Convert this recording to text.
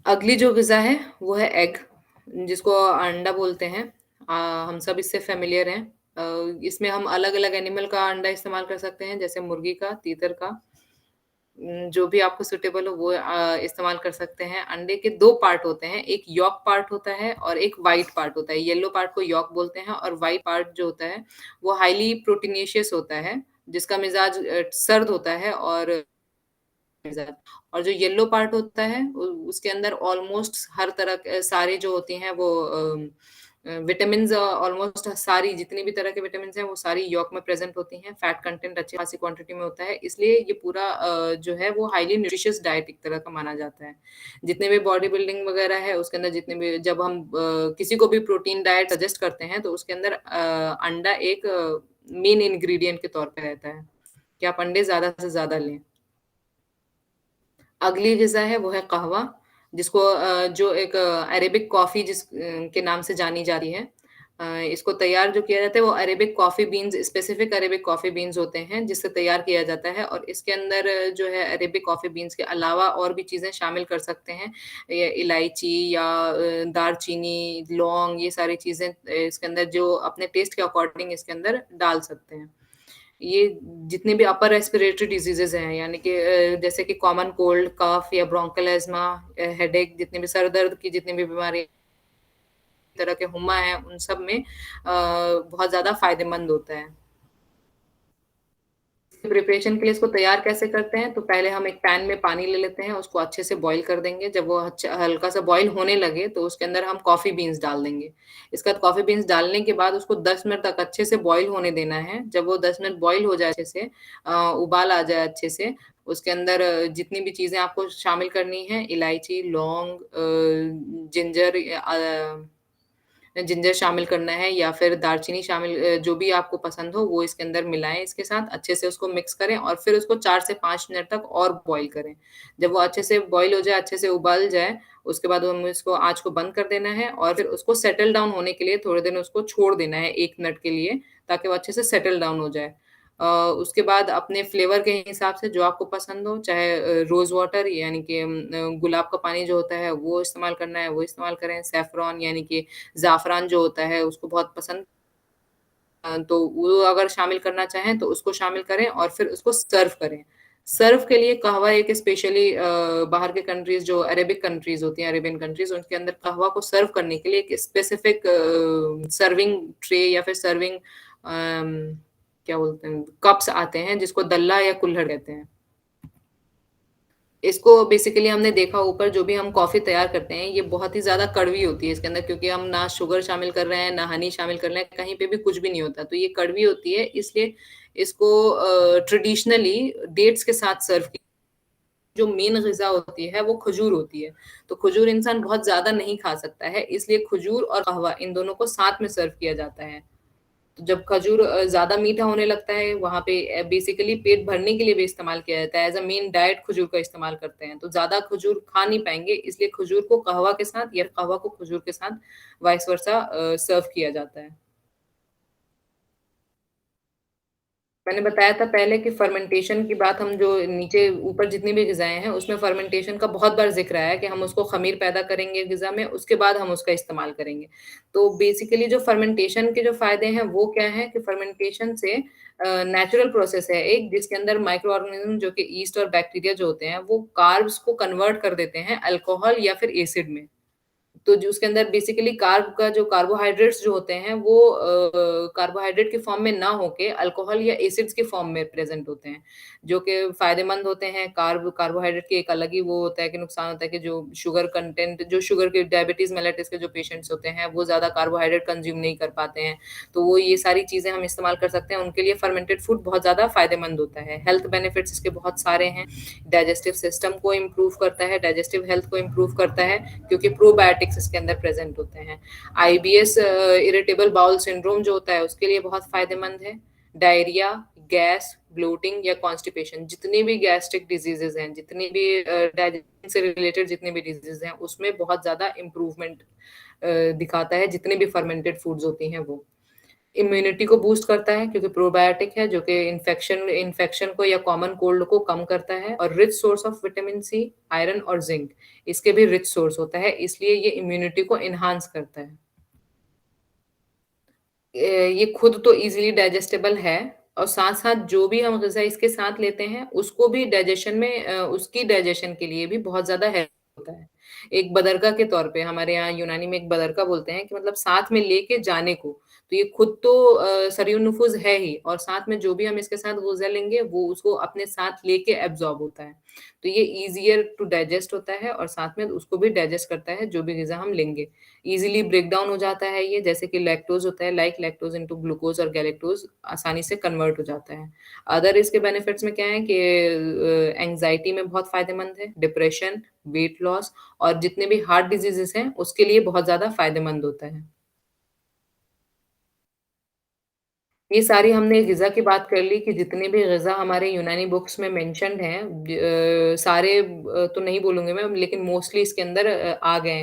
अगली जो ग़िज़ा है, वो है एग, जिसको अंडा बोलते हैं। हम सब इससे फ़ैमिलियर हैं। इसमें हम अलग-अलग एनिमल का अंडा इस्तेमाल कर सकते हैं, जैसे मुर्गी का, तीतर का। जो भी आपको सूटेबल हो वो इस्तेमाल कर सकते हैं। अंडे के 2 पार्ट होते हैं, एक यॉक पार्ट होता है और एक व्हाइट पार्ट होता है। येलो पार्ट को यॉक बोलते हैं और व्हाइट पार्ट जो होता है, वो हाइली प्रोटीनेशियस होता है, जिसका मिज़ाज सर्द होता है और मिज़ाज और जो येलो पार्ट होता है उसके अंदर ऑलमोस्ट हर तरह के सारी जो होती हैं वो विटामिन्स ऑलमोस्ट सारी जितनी भी तरह के विटामिन्स हैं वो सारी यॉक में प्रेज़ेंट होती हैं। फैट कंटेंट अच्छी खासी क्वांटिटी में होता है, इसलिए ये पूरा जो है वो हाइली न्यूट्रिशियस डाइट एक तरह का माना जाता है। जितने भी बॉडी बिल्डिंग वगैरह है उसके अंदर जितने भी जब हम किसी को भी प्रोटीन डाइट सजेस्ट करते हैं तो उसके अंदर अंडा एक मेन इंग्रीडिएंट के तौर पे रहता है, कि आप अंडे ज़्यादा से ज़्यादा लें। अगली ग़िज़ा है वो है कहवा, जिसको जो एक अरेबिक कॉफ़ी के नाम से जानी जाती है। इसको तैयार जो किया जाता है वो Arabic coffee beans specific Arabic coffee beans होते हैं, जिससे तैयार किया जाता है और इसके अंदर जो है अरेबिक कॉफ़ी बीन्स के अलावा और भी चीज़ें शामिल कर सकते हैं। ये इलायची या दालचीनी, लौंग ये सारी चीज़ें इसके अंदर जो अपने टेस्ट के अकॉर्डिंग इसके अंदर डाल सकते हैं। ये जितने भी अपर रेस्पिरेटरी डिज़ीज़ेज़ हैं, यानी कि जैसे कि कॉमन कोल्ड, कफ या ब्रोंकियल एस्मा, हेडेक जितने भी सर दर्द की जितनी भी बीमारी तरह के हुमा हैं, उन सब में बहुत ज़्यादा फ़ायदेमंद होता है। प्रिपरेशन के लिए इसको तैयार कैसे करते हैं, तो पहले हम एक पैन में पानी ले लेते हैं, उसको अच्छे से बॉयल कर देंगे। जब वो हल्का-सा बॉयल होने लगे, तो उसके अंदर हम कॉफ़ी बीन्स डाल देंगे। इसके बाद कॉफ़ी बीन्स डालने के बाद उसको 10 मिनट तक अच्छे से बॉयल होने देना है। जब वो 10 मिनट बॉयल हो जाए अच्छे से उबाल आ जाए अच्छे से, उसके अंदर जितनी भी चीज़ें आपको शामिल करनी है, इलायची, लौंग जिंजर जिंजर शामिल करना है या फिर दालचीनी शामिल जो भी आपको पसंद हो वो इसके अंदर मिलाएँ इसके साथ, अच्छे से उसको मिक्स करें और फिर उसको 4 से 5 मिनट तक और बॉयल करें। जब वो अच्छे से बॉयल हो जाए, अच्छे से उबल जाए, उसके बाद हमें इसको आँच को बंद कर देना है और फिर उसको सेटल डाउन होने के लिए थोड़े दिन उसको छोड़ देना है 1 मिनट के लिए, ताकि वो अच्छे से सेटल डाउन हो जाए। उसके बाद अपने फ्लेवर के हिसाब से जो आपको पसंद हो, चाहे रोज़ वाटर यानी कि गुलाब का पानी जो होता है वो इस्तेमाल करना है, वो इस्तेमाल करें। सैफ़्रॉन यानी कि ज़ाफ़रान जो होता है उसको बहुत पसंद तो वो अगर शामिल करना चाहें तो उसको शामिल करें और फिर उसको सर्व करें। सर्व के लिए कहवा एक स्पेशली बाहर के कंट्रीज़ जो अरेबिक कंट्रीज़ होती हैं, अरेबियन कंट्रीज़ उनके अंदर कहवा को सर्व करने के लिए एक स्पेसिफ़िक सर्विंग ट्रे या फिर सर्विंग क्या बोलते हैं कप्स आते हैं जिसको दल्ला या कुल्हड़ कहते हैं। इसको बेसिकली हमने देखा ऊपर जो भी हम कॉफ़ी तैयार करते हैं, ये बहुत ही ज़्यादा कड़वी होती है इसके अंदर क्योंकि हम ना शुगर शामिल कर रहे हैं, ना हनी शामिल कर रहे हैं, कहीं पे भी कुछ भी नहीं होता। तो ये कड़वी होती है इसलिए इसको ट्रेडिशनली डेट्स के साथ सर्व की जो मेन ग़िज़ा होती है वो खजूर होती है। तो खजूर इंसान बहुत ज़्यादा नहीं खा सकता है, इसलिए खजूर और कहवा इन दोनों को साथ में सर्व किया जाता है। तो जब खजूर ज़्यादा मीठा होने लगता है, वहाँ पे बेसिकली पेट भरने के लिए भी इस्तेमाल किया जाता है, एज़ अ मेन डाइट खजूर का इस्तेमाल करते हैं। तो ज़्यादा खजूर खा नहीं पाएँगे, इसलिए खजूर को कहवा के साथ या कहवा को खजूर के साथ वाइस वर्सा सर्व किया जाता है। मैंने बताया था पहले कि फर्मेंटेशन की बात हम जो नीचे ऊपर जितनी भी ग़िज़ाएँ हैं, उसमें फर्मेंटेशन का बहुत बार ज़िक्र आया है कि हम उसको ख़मीर पैदा करेंगे ग़िज़ा में, उसके बाद हम उसका इस्तेमाल करेंगे। तो बेसिकली जो फर्मेंटेशन के जो फ़ायदे हैं, वो क्या हैं कि फर्मेंटेशन से नेचुरल प्रोसेस है एक, जिसके अंदर माइक्रो ऑर्गेनिज़्म जो कि यीस्ट और बैक्टीरिया जो होते हैं, वो कार्ब्स को कन्वर्ट कर देते हैं अल्कोहल या फिर एसिड में। तो जो उसके अंदर बेसिकली कार्ब का जो कार्बोहाइड्रेट्स जो होते हैं वो कार्बोहाइड्रेट के फॉर्म में ना होके अल्कोहल या एसिड्स के फॉर्म में प्रेज़ेंट होते हैं, जो कि फ़ायदेमंद होते हैं। कार्बोहाइड्रेट की एक अलग ही वो होता है कि नुकसान होता है कि जो शुगर कंटेंट जो शुगर के डायबिटीज़ मेलिटस के जो पेशेंट्स होते हैं, वो ज़्यादा कार्बोहाइड्रेट कंज़्यूम नहीं कर पाते हैं। तो वो ये सारी चीज़ें हम इस्तेमाल कर सकते हैं, उनके लिए फर्मेंटेड फूड बहुत ज़्यादा फ़ायदेमंद होता है। हेल्थ बेनिफिट्स इसके बहुत सारे हैं, डाइजेस्टिव सिस्टम को इम्प्रूव करता है, डाइजेस्टिव हेल्थ को इम्प्रूव करता है क्योंकि प्रोबायोटिक्स इसके अंदर प्रेज़ेंट होते हैं। आईबीएस इरिटेबल बाउल सिंड्रोम जो होता है उसके लिए बहुत फ़ायदेमंद है। डायरिया, गैस, ब्लोटिंग या कॉन्स्टिपेशन जितनी भी गैस्ट्रिक डिज़ीज़ेज़ हैं, जितनी भी डाइजेशन से रिलेटेड जितने भी डिज़ीज़ेज़ हैं, उसमें बहुत ज़्यादा इम्प्रूवमेंट दिखाता है, जितने भी फर्मेंटेड फूड्स होती हैं वो। इम्यूनिटी को बूस्ट करता है क्योंकि प्रोबायोटिक है जो कि इन्फेक्शन इन्फेक्शन को या कॉमन कोल्ड को कम करता है और rich source of vitamin C, iron और जिंक इसके भी रिच सोर्स होता है, इसलिए ये इम्यूनिटी को एनहांस करता है। ये खुद तो ईज़िली डाइजेस्टेबल है और साथ-साथ जो भी हम ग़िज़ा इसके साथ लेते हैं, उसको भी डाइजेशन में उसकी डाइजेशन के लिए भी बहुत ज़्यादा हेल्प होता है। एक बदरका के तौर पे हमारे यहाँ यूनानी में एक बदरका बोलते हैं कि मतलब साथ में लेके जाने को। तो ये खुद तो सरीर-ओ-नफूज़ है ही और साथ में जो भी हम इसके साथ ग़िज़ा लेंगे, वो उसको अपने साथ लेके एब्ज़ॉर्ब होता है। तो ये ईज़ियर टू डाइजेस्ट होता है और साथ में उसको भी डाइजेस्ट करता है, जो भी ग़िज़ा हम लेंगे। ईज़िली ब्रेक डाउन हो जाता है ये, जैसे कि लैक्टोज़ होता है, लाइक लैक्टोज़ इंटो ग्लूकोज़ और गैलेक्टोज़ आसानी से कन्वर्ट हो जाता है। अदर इसके बेनिफिट्स में क्या है कि एंग्ज़ायटी में बहुत फ़ायदेमंद है, डिप्रेशन, वेट लॉस और जितने भी हार्ट डिज़ीज़ेज़ हैं, उसके लिए बहुत ज़्यादा फ़ायदेमंद होता है। ये सारी हमने ग़िज़ा की बात कर ली कि जितने भी ग़िज़ा हमारे यूनानी बुक्स में मेंशन्ड हैं सारे तो नहीं बोलूँगी मैं लेकिन मोस्टली इसके अंदर आ गए हैं।